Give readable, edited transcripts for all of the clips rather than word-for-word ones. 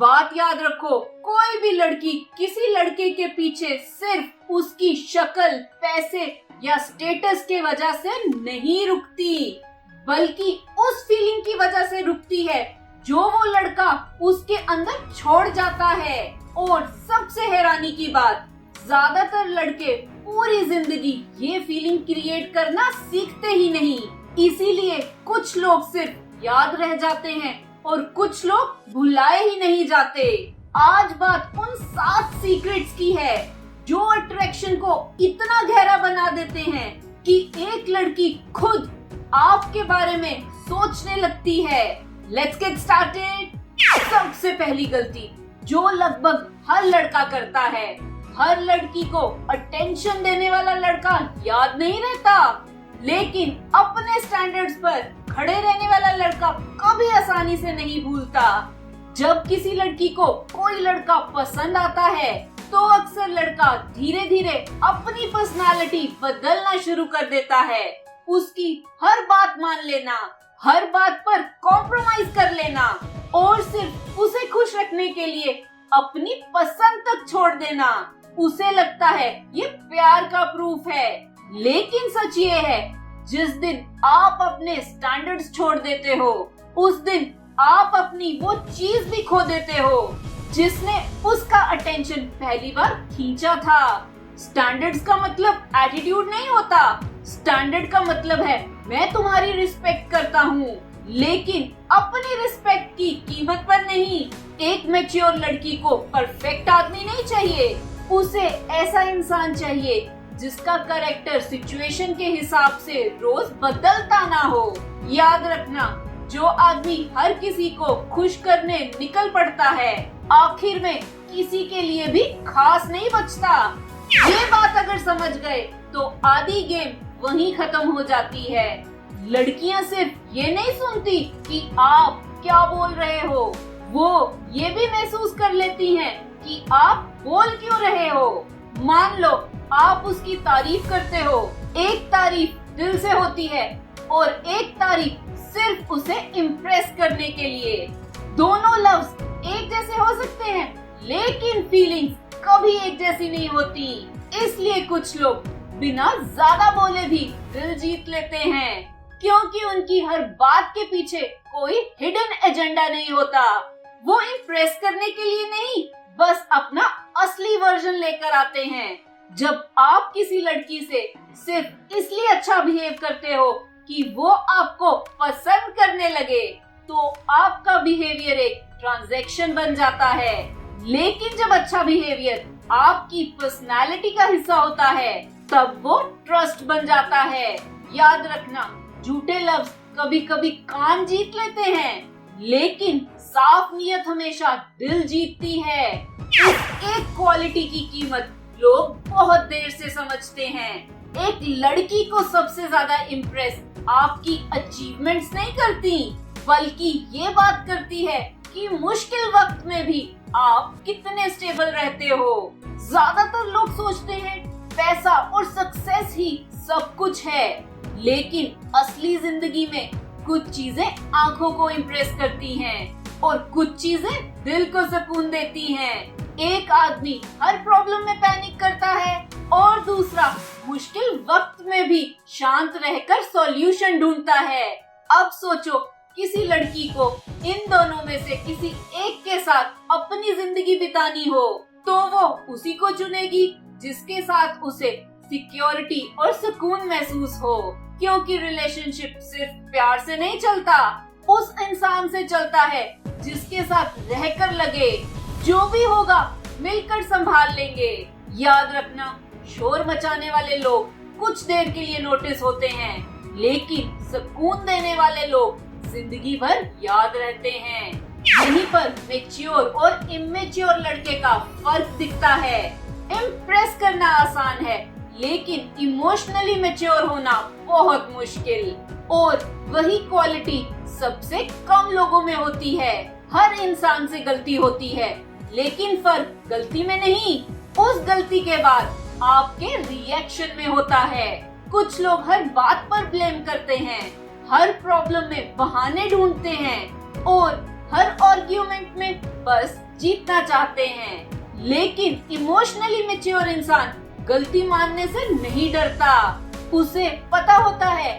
बात याद रखो, कोई भी लड़की किसी लड़के के पीछे सिर्फ उसकी शक्ल, पैसे या स्टेटस के वजह से नहीं रुकती, बल्कि उस फीलिंग की वजह से रुकती है जो वो लड़का उसके अंदर छोड़ जाता है। और सबसे हैरानी की बात, ज्यादातर लड़के पूरी जिंदगी ये फीलिंग क्रिएट करना सीखते ही नहीं, इसीलिए कुछ लोग सिर्फ याद रह जाते हैं और कुछ लोग भुलाए ही नहीं जाते। आज बात उन 7 सीक्रेट्स की है जो अट्रैक्शन को इतना गहरा बना देते हैं कि एक लड़की खुद आपके बारे में सोचने लगती है। Let's get started. सबसे पहली गलती जो लगभग हर लड़का करता है, हर लड़की को अटेंशन देने वाला लड़का याद नहीं रहता, लेकिन अपने स्टैंडर्ड्स पर खड़े रहने वाला लड़का कभी आसानी से नहीं भूलता। जब किसी लड़की को कोई लड़का पसंद आता है तो अक्सर लड़का धीरे धीरे अपनी पर्सनालिटी बदलना शुरू कर देता है। उसकी हर बात मान लेना, हर बात पर कॉम्प्रोमाइज कर लेना और सिर्फ उसे खुश रखने के लिए अपनी पसंद तक छोड़ देना। उसे लगता है ये प्यार का प्रूफ है, लेकिन सच ये है, जिस दिन आप अपने स्टैंडर्ड्स छोड़ देते हो, उस दिन आप अपनी वो चीज भी खो देते हो जिसने उसका अटेंशन पहली बार खींचा था। स्टैंडर्ड्स का मतलब एटीट्यूड नहीं होता। स्टैंडर्ड का मतलब है मैं तुम्हारी रिस्पेक्ट करता हूँ, लेकिन अपनी रिस्पेक्ट की कीमत पर नहीं। एक मैच्योर लड़की को परफेक्ट आदमी नहीं चाहिए, उसे ऐसा इंसान चाहिए जिसका कैरेक्टर सिचुएशन के हिसाब से रोज बदलता ना हो। याद रखना, जो आदमी हर किसी को खुश करने निकल पड़ता है, आखिर में किसी के लिए भी खास नहीं बचता। ये बात अगर समझ गए तो आधी गेम वहीं खत्म हो जाती है। लड़कियां सिर्फ ये नहीं सुनती कि आप क्या बोल रहे हो, वो ये भी महसूस कर लेती हैं कि आप बोल क्यों रहे हो। मान लो आप उसकी तारीफ करते हो, एक तारीफ दिल से होती है और एक तारीफ सिर्फ उसे इम्प्रेस करने के लिए। दोनों लफ्ज एक जैसे हो सकते हैं, लेकिन फीलिंग्स कभी एक जैसी नहीं होती। इसलिए कुछ लोग बिना ज्यादा बोले भी दिल जीत लेते हैं, क्योंकि उनकी हर बात के पीछे कोई हिडन एजेंडा नहीं होता। वो इम्प्रेस करने के लिए नहीं, बस अपना असली वर्जन लेकर आते हैं। जब आप किसी लड़की से सिर्फ इसलिए अच्छा बिहेव करते हो कि वो आपको पसंद करने लगे, तो आपका बिहेवियर एक ट्रांजैक्शन बन जाता है। लेकिन जब अच्छा बिहेवियर आपकी पर्सनालिटी का हिस्सा होता है, तब वो ट्रस्ट बन जाता है। याद रखना, झूठे लफ्ज कभी कभी कान जीत लेते हैं, लेकिन साफ नियत हमेशा दिल जीतती है। इस एक क्वालिटी की कीमत लोग बहुत देर से समझते हैं। एक लड़की को सबसे ज्यादा इम्प्रेस आपकी अचीवमेंट्स नहीं करती, बल्कि ये बात करती है कि मुश्किल वक्त में भी आप कितने स्टेबल रहते हो। ज्यादातर लोग सोचते हैं पैसा और सक्सेस ही सब कुछ है, लेकिन असली जिंदगी में कुछ चीजें आंखों को इम्प्रेस करती हैं और कुछ चीजें दिल को सुकून देती हैं। एक आदमी हर प्रॉब्लम में पैनिक करता है और दूसरा मुश्किल वक्त में भी शांत रहकर सॉल्यूशन ढूंढता है। अब सोचो, किसी लड़की को इन दोनों में से किसी एक के साथ अपनी जिंदगी बितानी हो, तो वो उसी को चुनेगी जिसके साथ उसे सिक्योरिटी और सुकून महसूस हो, क्योंकि रिलेशनशिप सिर्फ प्यार से नहीं चलता, उस इंसान से चलता है जिसके साथ रहकर लगे जो भी होगा मिलकर संभाल लेंगे। याद रखना, शोर मचाने वाले लोग कुछ देर के लिए नोटिस होते हैं, लेकिन सुकून देने वाले लोग जिंदगी भर याद रहते हैं। यहीं पर मैच्योर और इमेच्योर लड़के का फर्क दिखता है। इम्प्रेस करना आसान है, लेकिन इमोशनली मैच्योर होना बहुत मुश्किल। और वही क्वालिटी सबसे कम लोगों में होती है। हर इंसान से गलती होती है, लेकिन फर्क गलती में नहीं, उस गलती के बाद आपके रिएक्शन में होता है। कुछ लोग हर बात पर ब्लेम करते हैं, हर प्रॉब्लम में बहाने ढूंढते हैं और हर आर्ग्यूमेंट में बस जीतना चाहते हैं। लेकिन इमोशनली मैच्योर इंसान गलती मानने से नहीं डरता। उसे पता होता है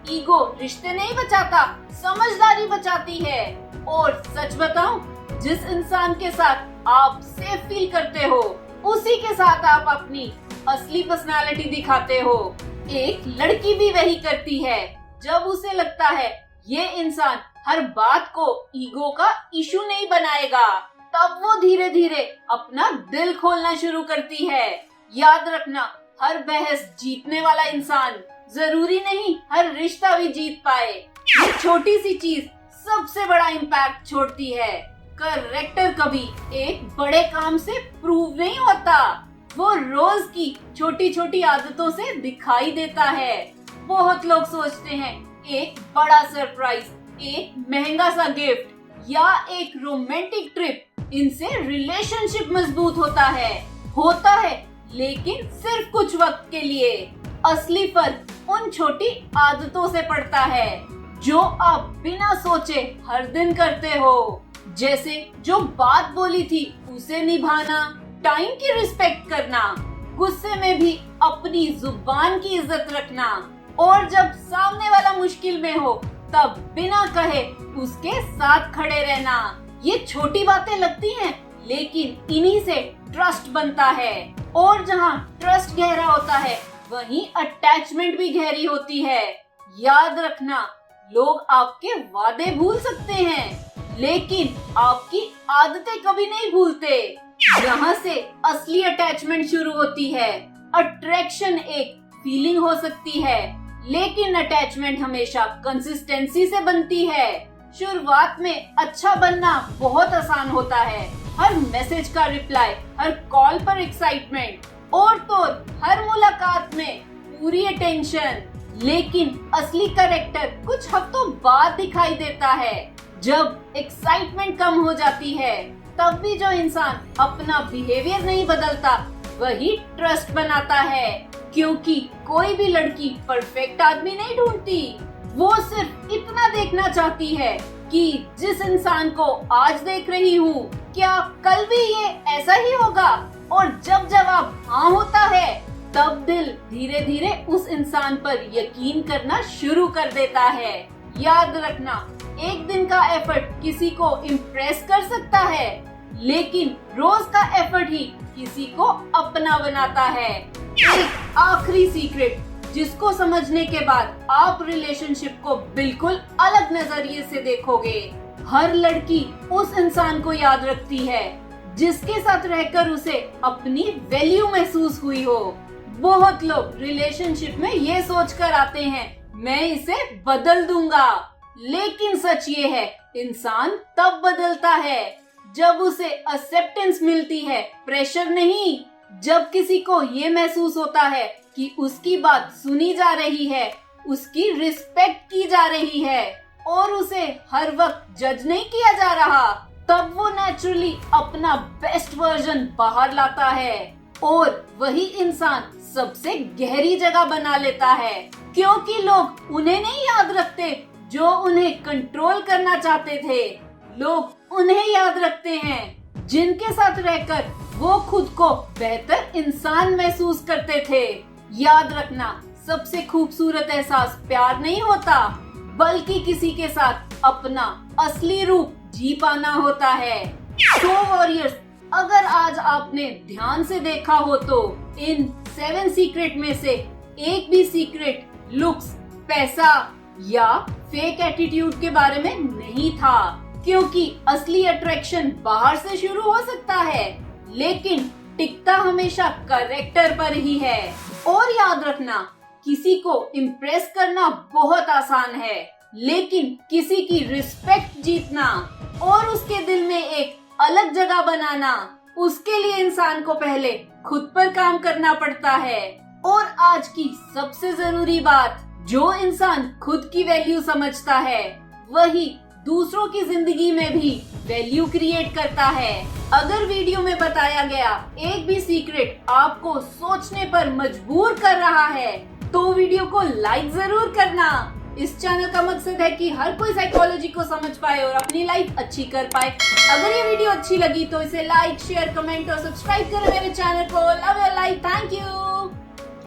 ईगो रिश्ते नहीं बचाता, समझदारी बचाती है। और सच बताऊं, जिस इंसान के साथ आप सेफ फील करते हो उसी के साथ आप अपनी असली पर्सनालिटी दिखाते हो। एक लड़की भी वही करती है। जब उसे लगता है ये इंसान हर बात को ईगो का इशू नहीं बनाएगा, तब वो धीरे धीरे अपना दिल खोलना शुरू करती है। याद रखना, हर बहस जीतने वाला इंसान जरूरी नहीं हर रिश्ता भी जीत पाए। ये छोटी सी चीज सबसे बड़ा इम्पैक्ट छोड़ती है। कैरेक्टर कभी एक बड़े काम से प्रूव नहीं होता, वो रोज की छोटी छोटी आदतों से दिखाई देता है। बहुत लोग सोचते हैं एक बड़ा सरप्राइज, एक महंगा सा गिफ्ट या एक रोमांटिक ट्रिप, इनसे रिलेशनशिप मजबूत होता है, लेकिन सिर्फ कुछ वक्त के लिए। असली फर्क उन छोटी आदतों से पड़ता है जो आप बिना सोचे हर दिन करते हो। जैसे जो बात बोली थी उसे निभाना, टाइम की रिस्पेक्ट करना, गुस्से में भी अपनी जुबान की इज्जत रखना, और जब सामने वाला मुश्किल में हो तब बिना कहे उसके साथ खड़े रहना। ये छोटी बातें लगती हैं, लेकिन इन्हीं से ट्रस्ट बनता है। और जहाँ ट्रस्ट गहरा होता है वहीं अटैचमेंट भी गहरी होती है। याद रखना, लोग आपके वादे भूल सकते हैं, लेकिन आपकी आदतें कभी नहीं भूलते। यहाँ से असली अटैचमेंट शुरू होती है। अट्रैक्शन एक फीलिंग हो सकती है, लेकिन अटैचमेंट हमेशा कंसिस्टेंसी से बनती है। शुरुआत में अच्छा बनना बहुत आसान होता है। हर मैसेज का रिप्लाई, हर कॉल पर एक्साइटमेंट, और तो हर मुलाकात में पूरी अटेंशन। लेकिन असली कैरेक्टर कुछ हफ्तों बाद दिखाई देता है। जब एक्साइटमेंट कम हो जाती है, तब भी जो इंसान अपना बिहेवियर नहीं बदलता वही ट्रस्ट बनाता है। क्योंकि कोई भी लड़की परफेक्ट आदमी नहीं ढूंढती, वो सिर्फ इतना देखना चाहती है कि जिस इंसान को आज देख रही हूँ, क्या कल भी ये ऐसा ही होगा। और जब जवाब हाँ होता है, तब दिल धीरे धीरे उस इंसान पर यकीन करना शुरू कर देता है। याद रखना, एक दिन का एफर्ट किसी को इम्प्रेस कर सकता है, लेकिन रोज का एफर्ट ही किसी को अपना बनाता है। एक आखिरी सीक्रेट जिसको समझने के बाद आप रिलेशनशिप को बिल्कुल अलग नजरिए से देखोगे। हर लड़की उस इंसान को याद रखती है जिसके साथ रहकर उसे अपनी वैल्यू महसूस हुई हो। बहुत लोग रिलेशनशिप में ये सोचकर आते हैं मैं इसे बदल दूंगा, लेकिन सच ये है इंसान तब बदलता है जब उसे एक्सेप्टेंस मिलती है, प्रेशर नहीं। जब किसी को ये महसूस होता है कि उसकी बात सुनी जा रही है, उसकी रिस्पेक्ट की जा रही है और उसे हर वक्त जज नहीं किया जा रहा, तब वो नेचुरली अपना बेस्ट वर्जन बाहर लाता है और वही इंसान सबसे गहरी जगह बना लेता है। क्योंकि लोग उन्हें नहीं याद रखते जो उन्हें कंट्रोल करना चाहते थे, लोग उन्हें याद रखते हैं जिनके साथ रहकर वो खुद को बेहतर इंसान महसूस करते थे। याद रखना, सबसे खूबसूरत एहसास प्यार नहीं होता, बल्कि किसी के साथ अपना असली रूप जी पाना होता है। तो वॉरियर्स, अगर आज आपने ध्यान से देखा हो तो इन 7 सीक्रेट में से एक भी सीक्रेट लुक्स, पैसा या फेक एटीट्यूड के बारे में नहीं था। क्योंकि असली अट्रैक्शन बाहर से शुरू हो सकता है, लेकिन टिकता हमेशा कैरेक्टर पर ही है। और याद रखना, किसी को इम्प्रेस करना बहुत आसान है, लेकिन किसी की रिस्पेक्ट जीतना और उसके दिल में एक अलग जगह बनाना, उसके लिए इंसान को पहले खुद पर काम करना पड़ता है। और आज की सबसे जरूरी बात, जो इंसान खुद की वैल्यू समझता है वही दूसरों की जिंदगी में भी वैल्यू क्रिएट करता है। अगर वीडियो में बताया गया एक भी सीक्रेट आपको सोचने पर मजबूर कर रहा है तो वीडियो को लाइक जरूर करना इस चैनल का मकसद है कि हर कोई साइकोलॉजी को समझ पाए और अपनी लाइफ अच्छी कर पाए। अगर ये वीडियो अच्छी लगी तो इसे लाइक, शेयर, कमेंट और सब्सक्राइब करें मेरे चैनल को। Love your life, thank you.